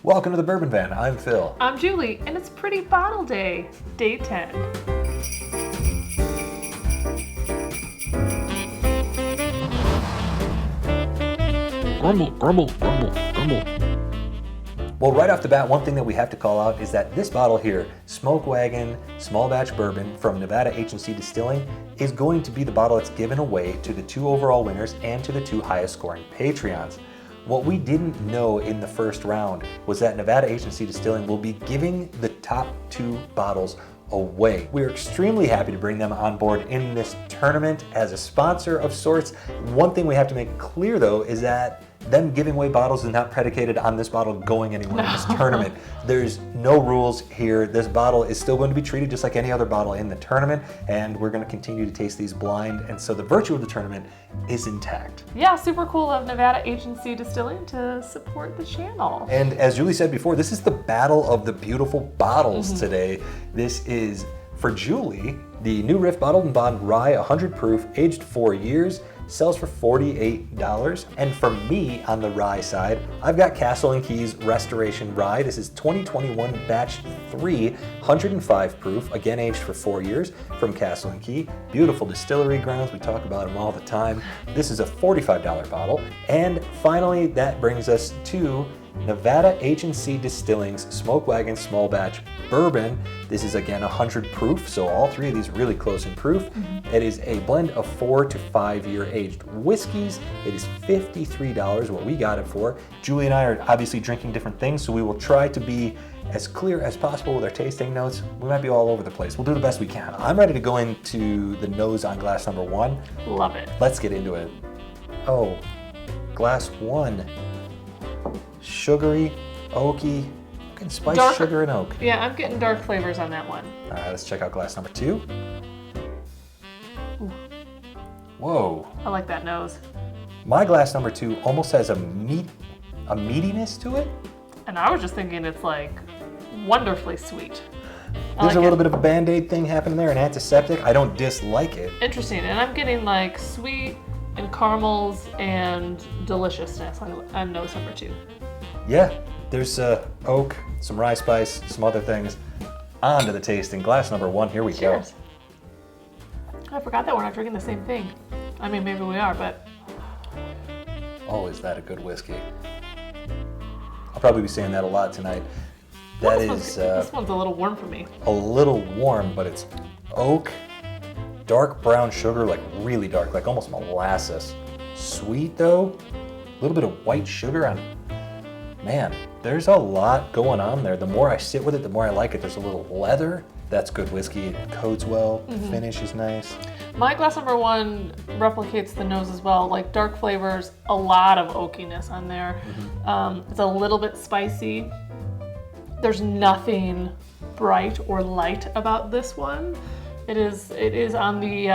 Welcome to the Bourbon Van. I'm Phil. I'm Julie, and it's Pretty Bottle Day, Day 10. Grumble, grumble, grumble, grumble. Well, right off the bat, one thing that we have to call out is that this bottle here, Smoke Wagon Small Batch Bourbon from Nevada H&C Distilling, is going to be the bottle that's given away to the 2 overall winners and to the 2 highest scoring Patreons. What we didn't know in the first round was that Nevada H&C Distilling will be giving the top 2 bottles away. We're extremely happy to bring them on board in this tournament as a sponsor of sorts. One thing we have to make clear though is that them giving away bottles is not predicated on this bottle going anywhere in this tournament. There's no rules here. This bottle is still going to be treated just like any other bottle in the tournament, and we're going to continue to taste these blind, and so the virtue of the tournament is intact. Yeah, super cool of Nevada H&C Distilling to support the channel. And as Julie said before, this is the battle of the beautiful bottles today. This is, for Julie, the new Riff Bottled and Bond Rye 100 proof, aged 4 years, sells for $48. And for me, on the rye side, I've got Castle and Key's Restoration Rye. This is 2021 batch 3, 105 proof, again aged for 4 years from Castle and Key. Beautiful distillery grounds, we talk about them all the time. This is a $45 bottle. And finally, that brings us to Nevada H&C Distilling's Smoke Wagon Small Batch Bourbon. This is again 100 proof, so all 3 of these really close in proof. It is a blend of 4 to 5 year aged whiskeys. It is $53, what we got it for. Julie and I are obviously drinking different things, so we will try to be as clear as possible with our tasting notes. We might be all over the place. We'll do the best we can. I'm ready to go into the nose on glass number 1. Love it. Let's get into it. Oh, glass 1. Sugary, oaky, getting spice, Dark, sugar, and oak. Yeah, I'm getting dark flavors on that one. All right, let's check out glass number 2. Ooh. Whoa. I like that nose. My glass number 2 almost has a meatiness to it. And I was just thinking it's like wonderfully sweet. There's a little bit of a Band-Aid thing happening there, an antiseptic. I don't dislike it. Interesting, and I'm getting like sweet and caramels and deliciousness on nose number 2. Yeah, there's oak, some rye spice, some other things. On to the tasting. Glass number 1, here we Cheers. I forgot that we're not drinking the same thing. I mean, maybe we are, but. Oh, is that a good whiskey? I'll probably be saying that a lot tonight. That is this one's a little warm for me. a little warm, but it's oak, dark brown sugar, like really dark, like almost molasses. Sweet though, a little bit of white sugar on. Man, there's a lot going on there. The more I sit with it, the more I like it. There's a little leather. That's good whiskey. It coats well. The finish is nice. My glass number 1 replicates the nose as well. Like dark flavors, a lot of oakiness on there. It's a little bit spicy. There's nothing bright or light about this one. It is on the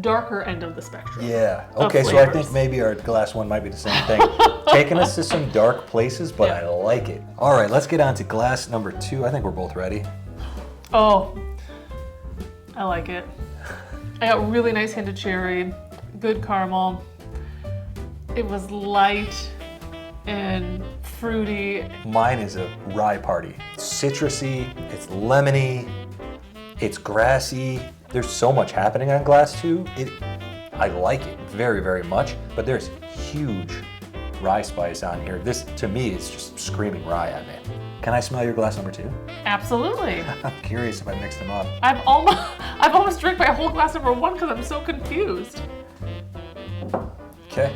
darker end of the spectrum. Yeah. Okay, so I think maybe our glass 1 might be the same thing. Taking us to some dark places, but I like it. All right, let's get on to glass number 2. I think we're both ready. Oh, I like it. I got really nice hint of cherry, good caramel. It was light and fruity. Mine is a rye party. It's citrusy, it's lemony, it's grassy. There's so much happening on glass 2. I like it very, very much, but there's huge rye spice on here. This, to me, is just screaming rye on it. Can I smell your glass number 2? Absolutely. I'm curious if I mixed them up. I've almost drank my whole glass number 1 because I'm so confused. Okay.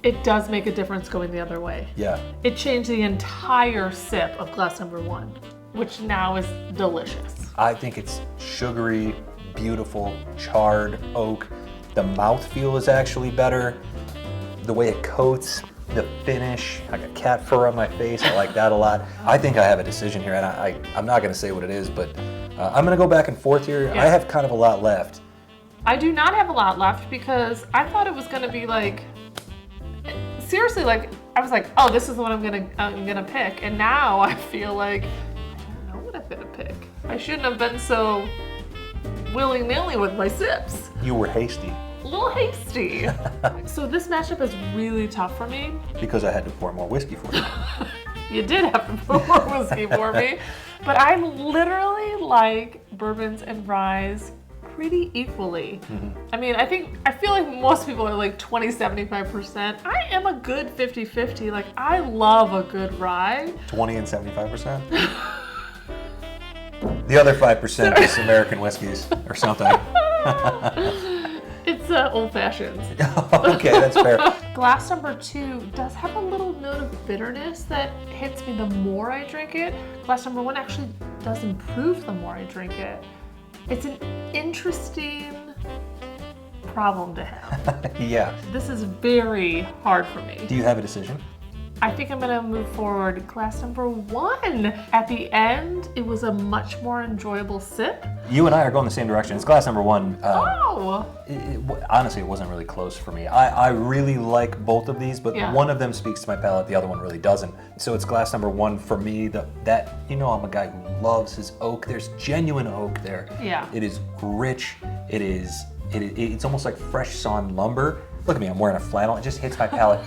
It does make a difference going the other way. Yeah. It changed the entire sip of glass number 1, which now is delicious. I think it's sugary, beautiful, charred oak. The mouthfeel is actually better. The way it coats, the finish. I got cat fur on my face. I like that a lot. I think I have a decision here, and I'm not going to say what it is, but I'm going to go back and forth here. Yeah. I have kind of a lot left. I do not have a lot left because I thought it was going to be like, seriously, like I was like, oh, this is the one I'm gonna pick, and now I feel like I don't know what I'm gonna pick. I shouldn't have been so willy-nilly with my sips. You were hasty. little hasty. So this matchup is really tough for me. Because I had to pour more whiskey for you. You did have to pour more whiskey for me. But I literally like bourbons and ryes pretty equally. I mean, I feel like most people are like 20-75%. I am a good 50-50. Like, I love a good rye. 20 and 75%? The other 5% is American whiskeys or something. It's old fashions. Okay, that's fair. Glass number 2 does have a little note of bitterness that hits me the more I drink it. Glass number 1 actually does improve the more I drink it. It's an interesting problem to have. Yeah. This is very hard for me. Do you have a decision? I think I'm gonna move forward. Glass number 1. At the end, it was a much more enjoyable sip. You and I are going the same direction. It's glass number 1. Oh! Honestly, it wasn't really close for me. I really like both of these, but Yeah. one of them speaks to my palate, the other one really doesn't. So it's glass number 1 for me. That I'm a guy who loves his oak. There's genuine oak there. Yeah. It is rich. It's almost like fresh sawn lumber. Look at me, I'm wearing a flannel. It just hits my palate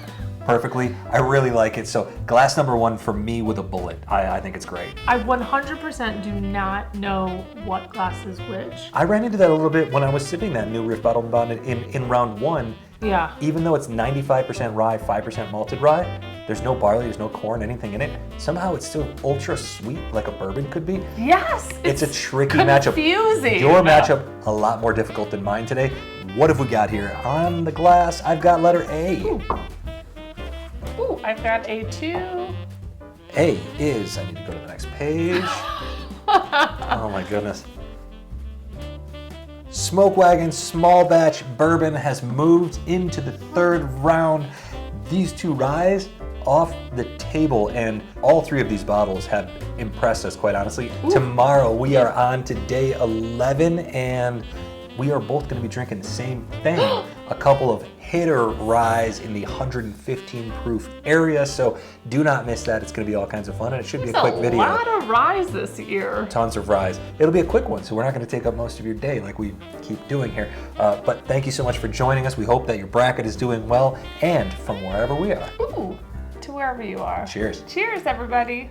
perfectly. I really like it. So glass number 1 for me with a bullet. I think it's great. I 100% do not know what glass is which. I ran into that a little bit when I was sipping that new Riff Bottled and Bond in round 1. Yeah. Even though it's 95% rye, 5% malted rye, there's no barley, there's no corn, anything in it. Somehow it's still ultra sweet, like a bourbon could be. Yes! It's a tricky matchup. Confusing. Your matchup, a lot more difficult than mine today. What have we got here? On the glass, I've got letter A. Ooh, I've got a 2. A is, I need to go to the next page. Oh my goodness. Smoke Wagon small batch bourbon has moved into the 3rd round. These 2 ryes off the table, and all 3 of these bottles have impressed us, quite honestly. Ooh. Tomorrow we are on to day 11, and we are both going to be drinking the same thing. A couple of hitter ryes in the 115 proof area, so do not miss that. It's going to be all kinds of fun, and it should be a quick video. A lot of ryes this year. Tons of ryes. It'll be a quick one, so we're not going to take up most of your day like we keep doing here. But thank you so much for joining us. We hope that your bracket is doing well, and from wherever we are. Ooh, to wherever you are. Cheers. Cheers, everybody.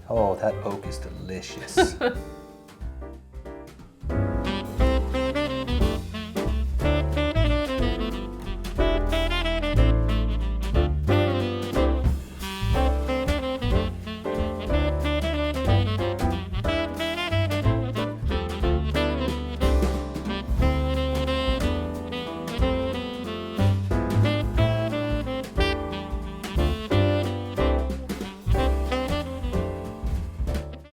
Oh, that oak is delicious.